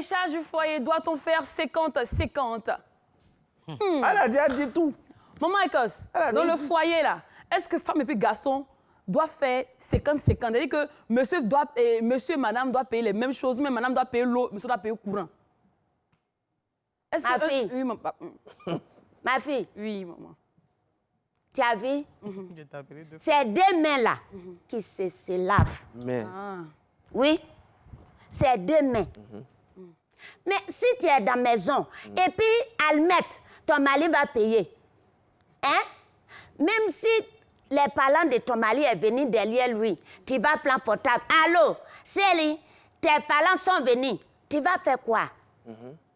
charges du foyer, doit-on faire 50-50? Elle a déjà dit tout. Maman Ecos, dans le foyer, là, est-ce que femme et puis garçon doivent faire 50-50? C'est-à-dire que monsieur et madame doivent payer les mêmes choses, mais madame doit payer l'eau, monsieur doit payer le courant. Ma fille. Oui, maman. Ma fille. Oui, maman. Tu as vu? Ces deux mains-là qui se lavent. Mais... Oui, ces deux mains. Mais si tu es dans la maison, et puis, Almette, ton mari va payer. Hein? Même si les parents de ton mari est venu derrière lui, tu vas prendre portable. Allô, chérie, tes parents sont venus. Tu vas faire quoi?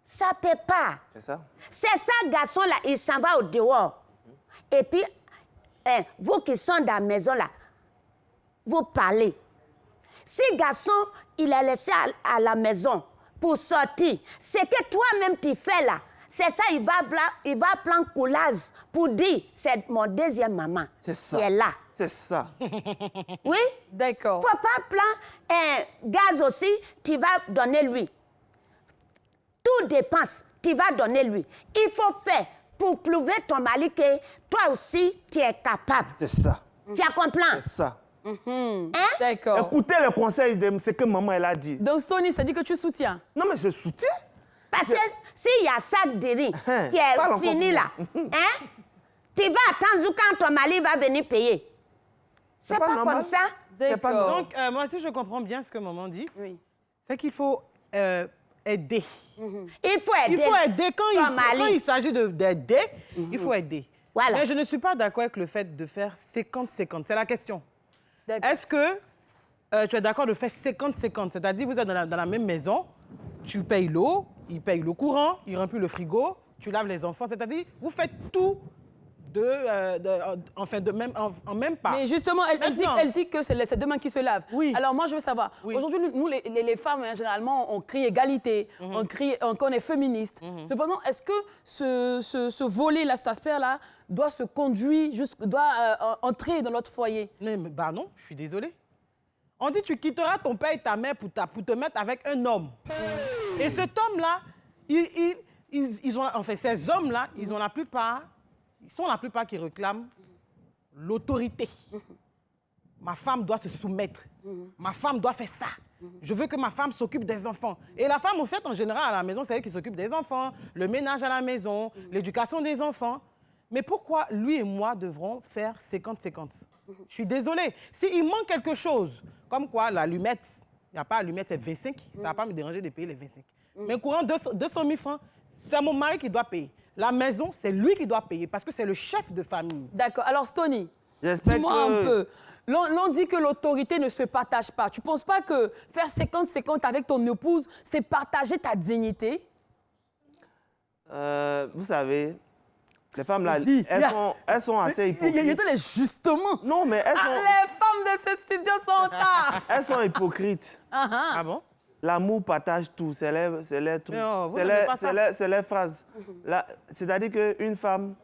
Ça ne peut pas. C'est ça? C'est ça, garçon-là, il s'en va au dehors. Et puis, vous qui sont dans la maison, là, vous parlez. Si garçon, il est laissé à la maison pour sortir, ce que toi-même tu fais là, c'est ça, il va prendre courage pour dire, c'est mon deuxième maman qui est là. C'est ça. Oui? D'accord. Faut pas prendre gaz aussi, tu vas donner lui. Tout dépense, tu vas donner lui. Il faut faire pour prouver ton mari que toi aussi, tu es capable. C'est ça. Tu as compris? C'est ça. Hein? D'accord. Écoutez le conseil de ce que maman elle a dit. Donc, Stony, ça dit que tu soutiens? Non, mais je soutiens. Parce que s'il y a sac de riz qui est fini là, hein, tu vas attendre quand ton mari va venir payer. C'est pas normal. comme ça. D'accord. Donc, moi aussi, je comprends bien ce que maman dit. Oui. C'est qu'il faut aider. Il faut aider. Il faut aider quand il s'agit d'aider, il faut aider. Voilà. Mais je ne suis pas d'accord avec le fait de faire 50-50. C'est la question. Est-ce que tu es d'accord de faire 50-50? C'est-à-dire, vous êtes dans la même maison, tu payes l'eau, il paye le courant, il remplit le frigo, tu laves les enfants. C'est-à-dire, vous faites tout en même pas. Mais justement, elle dit que c'est deux mains qui se lavent. Oui. Alors moi, je veux savoir, aujourd'hui, nous, les femmes, hein, généralement, on crie égalité, on est féministe. Cependant, est-ce que ce volet-là, cet aspect-là, doit se conduire, doit entrer dans notre foyer? Bah non, je suis désolée. On dit tu quitteras ton père et ta mère pour te mettre avec un homme. Et cet homme-là, ils ont, enfin, ces hommes-là, ils sont la plupart qui réclament l'autorité. Ma femme doit se soumettre. Ma femme doit faire ça. Je veux que ma femme s'occupe des enfants. Et la femme, en fait, en général, à la maison, c'est elle qui s'occupe des enfants, le ménage à la maison, l'éducation des enfants. Mais pourquoi lui et moi devrons faire 50-50? Je suis désolée. S'il manque quelque chose, comme quoi l'allumette, il n'y a pas allumette, c'est 25, ça ne va pas me déranger de payer les 25. Mais courant 200 000 francs, c'est mon mari qui doit payer. La maison, c'est lui qui doit payer parce que c'est le chef de famille. D'accord. Alors, Stony, dis-moi un peu. L'on dit que l'autorité ne se partage pas. Tu ne penses pas que faire 50-50 avec ton épouse, c'est partager ta dignité? Vous savez, les femmes là, elles sont assez hypocrites. Il y a justement. Non, mais elles sont... Les femmes de ce studio sont en retard. Elles sont hypocrites. Ah bon? L'amour partage tout, c'est les trucs, c'est les phrases. C'est-à-dire qu'une femme,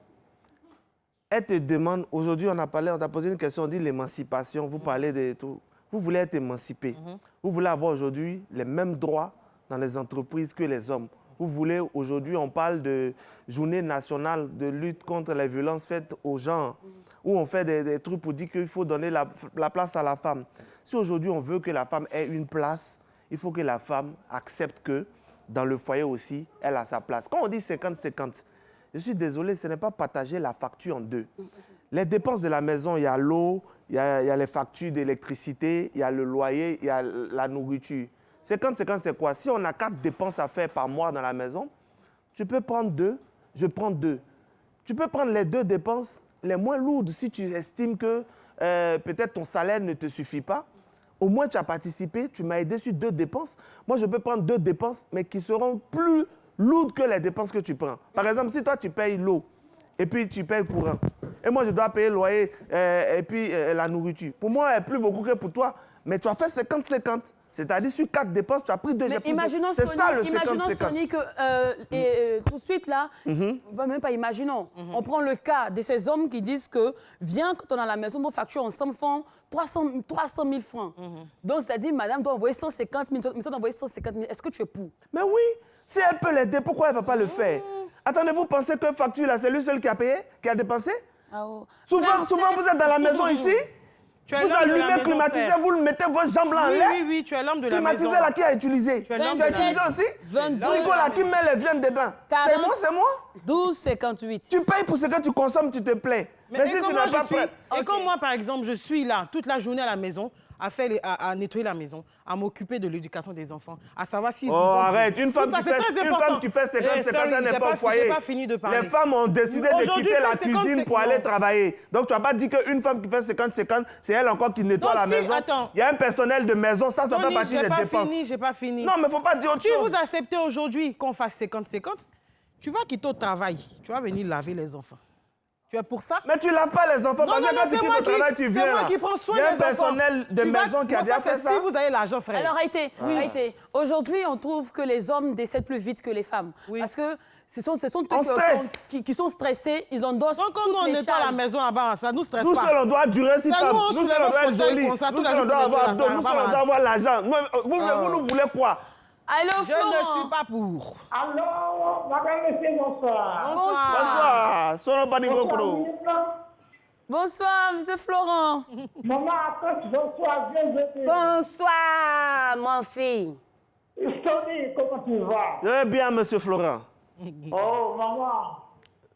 elle te demande, aujourd'hui on t'a posé une question, on dit l'émancipation, vous parlez de tout. Vous voulez être émancipé. Vous voulez avoir aujourd'hui les mêmes droits dans les entreprises que les hommes. Vous voulez, aujourd'hui, on parle de journée nationale de lutte contre les violences faites aux gens, où on fait des trucs pour dire qu'il faut donner la place à la femme. Si aujourd'hui on veut que la femme ait une place, il faut que la femme accepte que dans le foyer aussi, elle a sa place. Quand on dit 50-50, je suis désolé, ce n'est pas partager la facture en deux. Les dépenses de la maison, il y a l'eau, il y a les factures d'électricité, il y a le loyer, il y a la nourriture. 50-50, c'est quoi? Si on a 4 dépenses à faire par mois dans la maison, tu peux prendre 2, je prends 2. Tu peux prendre les 2 dépenses les moins lourdes si tu estimes que peut-être ton salaire ne te suffit pas. Au moins, tu as participé, tu m'as aidé sur 2 dépenses. Moi, je peux prendre 2 dépenses, mais qui seront plus lourdes que les dépenses que tu prends. Par exemple, si toi, tu payes l'eau et puis tu payes le courant, et moi, je dois payer le loyer et puis la nourriture. Pour moi, elle est plus beaucoup que pour toi. Mais tu as fait 50-50. C'est-à-dire, sur 4 dépenses, tu as pris 2, j'ai pris 2. C'est ça le 50-50. Imaginons, Tony, que tout de suite, là, même pas imaginons. On prend le cas de ces hommes qui disent que, viens, quand on est à la maison, nos factures ensemble font 300 000 francs. Donc, c'est-à-dire, madame doit envoyer 150 000, monsieur doit envoyer 150 000. Est-ce que tu es pour? Mais oui, si elle peut l'aider, pourquoi elle ne va pas le faire? Attendez, vous pensez que facture, là, c'est lui seul qui a payé, qui a dépensé? Souvent, vous êtes dans la maison ici. Vous allumez, climatisez, vous le mettez vos jambes là en l'air. Oui, tu es l'homme de la maison. Climatisé là, qui a utilisé? Tu as utilisé aussi? Frigo là, qui met les viandes dedans? C'est moi? 12,58. Tu payes pour ce que tu consommes, tu te plais. Mais si tu n'es pas prêt... Et comme moi, par exemple, je suis là toute la journée à la maison, à nettoyer la maison, à m'occuper de l'éducation des enfants, à savoir si... Oh, arrête, une femme qui fait 50-50, elle n'est pas au foyer. Pas fini de parler. Les femmes ont décidé de quitter la cuisine pour aller travailler. Donc, tu n'as pas dit qu'une femme qui fait 50-50, c'est elle encore qui nettoie la maison. Il y a un personnel de maison, ça fait partie des dépenses. J'ai pas fini. Non, mais il ne faut pas dire autre chose. Si vous acceptez aujourd'hui qu'on fasse 50-50, tu vas quitter au travail, tu vas venir laver les enfants. Tu es pour ça? Mais tu laves pas les enfants parce que quand tu quittes au travail, tu viens. C'est moi qui prends soin des enfants. Il y a un personnel de maison qui a déjà fait ça. Si vous avez l'argent, frère. Alors, Haïté, aujourd'hui, on trouve que les hommes décèdent plus vite que les femmes. Parce que ce sont eux qui sont stressés, ils endossent toutes les charges. Donc, quand on n'est pas à la maison là-bas, ça nous stresse pas. Nous seuls, on doit durer si femme. Nous seuls, on doit être jolis. Nous seuls, on doit avoir d'eau. Nous seuls, on doit avoir l'argent. Vous nous voulez quoi? Allô, Florent? Je ne suis pas pour. Allô, madame, monsieur, bonsoir. Bonsoir. Bonsoir, monsieur Florent. Maman, bonsoir, bienvenue. Bonsoir, mon fils. Tony, comment tu vas? Très bien, monsieur Florent. Oh, maman.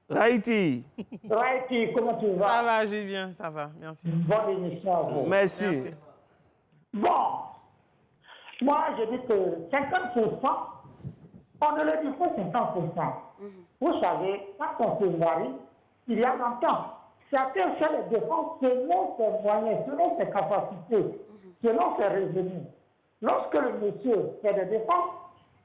Raïti. Raïti, comment tu vas? Ça va, j'ai bien, ça va, merci. Bonne émission à vous. Merci. Bon, moi, je dis que 50%, on ne le dit pas 50%. Vous savez, quand on se marie, il y a longtemps, chacun fait les dépenses selon ses moyens, selon ses capacités, selon ses revenus. Lorsque le monsieur fait des dépenses,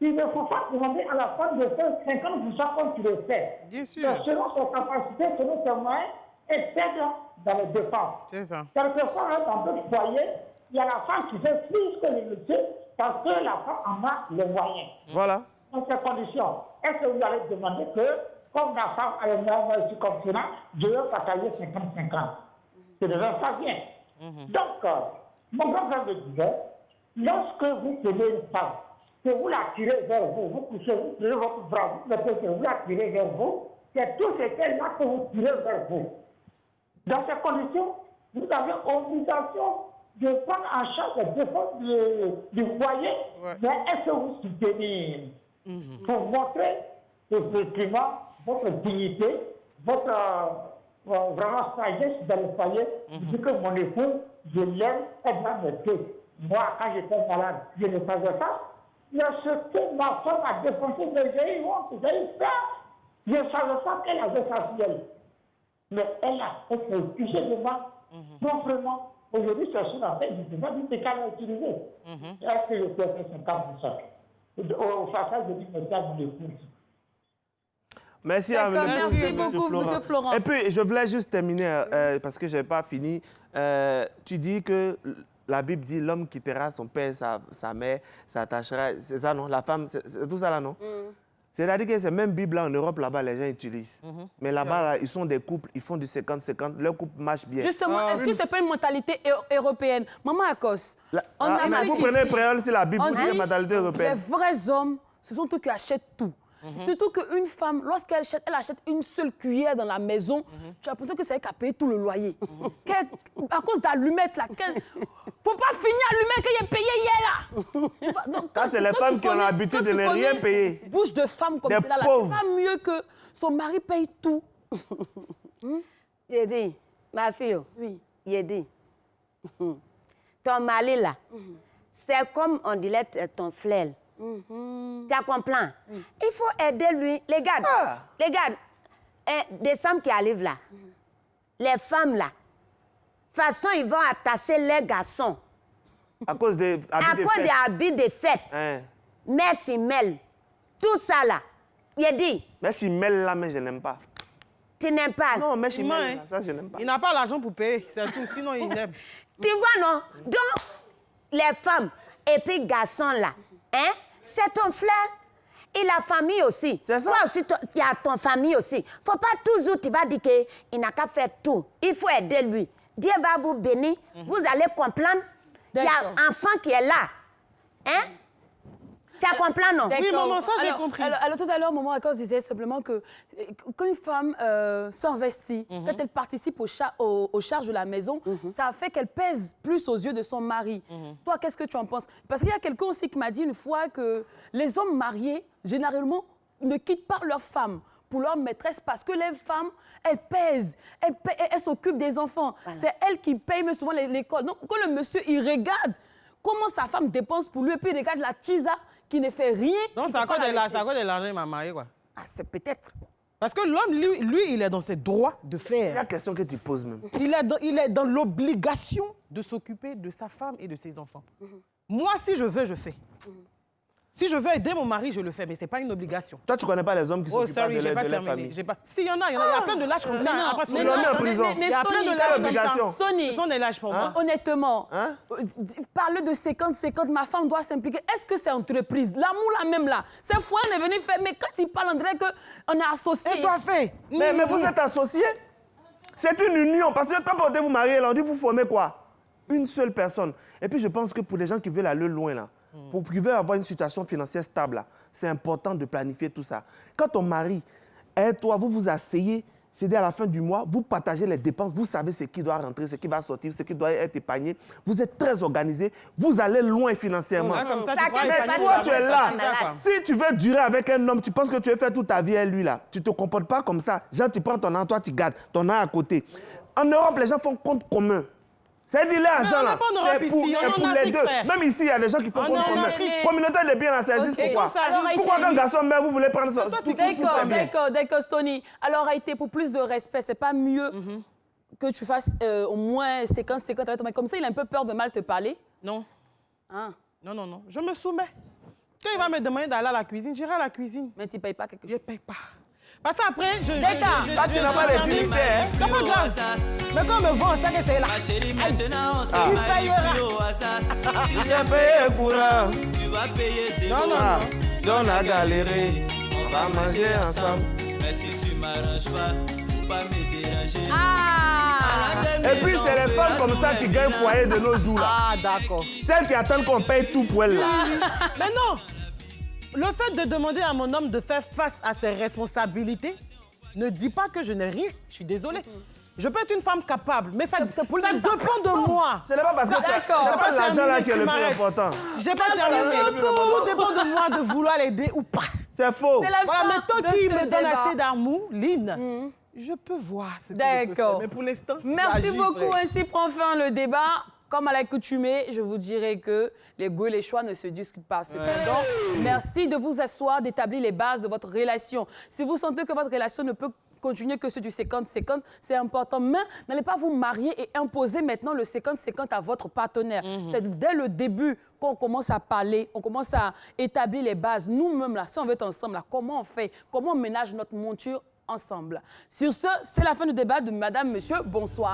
il ne faut pas demander à la femme de faire 50% comme tu le fais. Bien sûr. Selon ses capacités, selon ses moyens, elle s'aide dans les dépenses. C'est ça. Quelquefois, dans d'autres foyers, il y a la femme qui fait plus que le monsieur parce que la femme en a les moyens. Voilà. Dans ces conditions, est-ce que vous allez demander que, comme la femme a les moyens ici comme cela, je vais partager 50-50? C'est déjà ça bien. Donc, mon grand-père me disait, lorsque vous tenez une femme, que vous la tirez vers vous, vous couchez, vous tirez votre bras, vous la tirez vers vous, c'est tout ce qu'elle-là que vous tirez vers vous. Dans ces conditions, vous avez obligation de prendre en charge les dépenses du foyer, mais est-ce que vous soutenez pour montrer effectivement votre dignité, votre vraiment sagesse dans le foyer, dit que mon époux, je l'aime, elle va m'aider. Moi, quand j'étais malade, je ne faisais pas. Mais ce que ma femme a dépensé, j'ai eu honte, j'ai eu peur. Je ne savais pas qu'elle avait ça sur elle. Mais elle s'est touchée de moi, proprement. Aujourd'hui, c'est ce qu'on appelle du pouvoir du qu'elle a utilisé. Est-ce que je peux faire 50%? Au passage, je dis, mais ça, vous l'écoutez. Merci, merci beaucoup, monsieur Florent. Et puis, je voulais juste terminer, parce que je n'ai pas fini. Tu dis que la Bible dit l'homme quittera son père, sa mère, s'attachera. C'est ça, non? La femme, c'est tout ça, là, non? C'est-à-dire que ces mêmes Bibles-là, en Europe, là-bas, les gens utilisent. Mais là-bas, là, ils sont des couples, ils font du 50-50. Leur couple marche bien. Justement, est-ce que ce n'est pas une mentalité européenne? Maman Akos, vous prenez le préambule sur la Bible, vous dites mentalité européenne. Les vrais hommes, ce sont eux qui achètent tout. Surtout qu'une femme, lorsqu'elle achète une seule cuillère dans la maison, tu as l'impression que c'est elle qui a payé tout le loyer. À cause d'allumettes, là. Faut pas finir allumette qu'il ait payé hier, là. Ça, c'est les femmes qui ont l'habitude de ne rien payer. Bouche de femme comme celle-là, c'est pas mieux que son mari paye tout. J'ai dit, ma fille, oui. J'ai dit, ton mari, là, c'est comme on dirait ton frère. Tu comprends? Il faut aider lui. Les gars, des femmes qui arrivent là, les femmes là, de toute façon, ils vont attacher les garçons. À cause des habits de fête. Merci, Mel. Tout ça là. Il a dit. Merci, Mel là, mais je n'aime pas. Tu n'aimes pas? Non, merci, Mel, ça, je n'aime pas. Il n'a pas l'argent pour payer, c'est tout. Sinon, il aime. Tu vois, non? Donc, les femmes et puis garçons là, hein, c'est ton frère. Et la famille aussi. C'est ça. Toi aussi, il y a ton famille aussi. Faut pas toujours, tu vas dire qu'il n'a qu'à faire tout. Il faut aider lui. Dieu va vous bénir. Vous allez comprendre. Il y a un enfant qui est là. Hein? Tu as compris, non? Oui, maman, ça, j'ai compris. Alors, tout à l'heure, maman Akos disait simplement que quand une femme s'investit, quand elle participe aux charges de la maison, ça fait qu'elle pèse plus aux yeux de son mari. Toi, qu'est-ce que tu en penses? Parce qu'il y a quelqu'un aussi qui m'a dit une fois que les hommes mariés, généralement, ne quittent pas leur femme pour leur maîtresse parce que les femmes, elles pèsent, elles s'occupent des enfants. Voilà. C'est elles qui payent mais souvent l'école. Donc, quand le monsieur, il regarde comment sa femme dépense pour lui, et puis il regarde la tisa qui ne fait rien. Non, c'est à cause de l'argent, il m'a marié, quoi. Ah, c'est peut-être. Parce que l'homme, lui, il est dans ses droits de faire. C'est la question que tu poses même. Il est dans l'obligation de s'occuper de sa femme et de ses enfants. Moi, si je veux, je fais. Si je veux aider mon mari, je le fais, mais ce n'est pas une obligation. Toi, tu ne connais pas les hommes qui s'occupent de leur famille. Si, il y en a, il y a plein de lâches comme ça. Après, il en met en prison. Mais il y a plein de lâches comme ça. Tony, Ce sont des lâches pour moi. Honnêtement, parler de 50-50, ma femme doit s'impliquer. Est-ce que c'est entreprise? L'amour, là même là. C'est fou, on est venu faire, mais quand il parle, on dirait qu'on est associés. Elle doit faire. Mais vous êtes associés. C'est une union. Parce que quand vous vous mariez, on dit vous formez quoi? Une seule personne. Et puis je pense que pour les gens qui veulent aller loin là, pour qu'ils veulent avoir une situation financière stable, c'est important de planifier tout ça. Quand ton mari et toi, vous vous asseyez, c'est à la fin du mois, vous partagez les dépenses, vous savez ce qui doit rentrer, ce qui va sortir, ce qui doit être épargné. Vous êtes très organisé, vous allez loin financièrement. Comme ça, mais toi, tu es là. Si tu veux durer avec un homme, tu penses que tu veux faire toute ta vie avec lui là. Tu ne te comportes pas comme ça. Genre, tu prends ton argent, toi, tu gardes ton argent à côté. En Europe, les gens font compte commun. C'est-à-dire l'argent là, c'est pour les deux. Même ici, il y a des gens qui font compte commun. Communauté de biens là, ça existe pourquoi? Pourquoi quand garçon meurt, vous voulez prendre ça? D'accord, Tony. Alors, Haïté, pour plus de respect, c'est pas mieux que tu fasses au moins 50-50 avec ton mec. Comme ça, il a un peu peur de mal te parler? Non. Non. Je me soumets. Quand il va me demander d'aller à la cuisine, j'irai à la cuisine. Mais tu ne payes pas quelque chose? Je ne paye pas. Parce qu'après, tu n'as pas les dignité, hein? C'est pas grave. Mais quand on me vend, ça que c'est là. Tu payeras. Si j'ai payé courant, tu vas payer tes mots. Si on a galéré, on va manger ensemble. Mais si tu m'arranges pas, faut pas me déranger. Et puis c'est les femmes comme ça qui gagnent foyer de nos jours là. Ah, d'accord. Celles qui attendent qu'on paye tout pour elles là. Mais non. Le fait de demander à mon homme de faire face à ses responsabilités ne dit pas que je n'ai rien. Je suis désolée. Je peux être une femme capable, mais ça dépend de moi. Ce n'est pas parce que c'est pas l'argent là qui est le plus important. J'ai pas terminé. Tout dépend de moi de vouloir l'aider ou pas. C'est faux. Voilà, mais tant qu'il me donne assez d'amour, Lynn, je peux voir ce que je peux faire. Mais pour l'instant, merci beaucoup. Ainsi prend fin le débat. Comme à l'accoutumée, je vous dirais que les goûts et les choix ne se discutent pas. Cependant, merci de vous asseoir, d'établir les bases de votre relation. Si vous sentez que votre relation ne peut continuer que sur du 50-50, c'est important. Mais n'allez pas vous marier et imposer maintenant le 50-50 à votre partenaire. C'est dès le début qu'on commence à parler, on commence à établir les bases. Nous-mêmes, là, si on veut être ensemble, là, comment on fait? Comment on ménage notre monture ensemble? Sur ce, c'est la fin du débat de Madame, Monsieur. Bonsoir.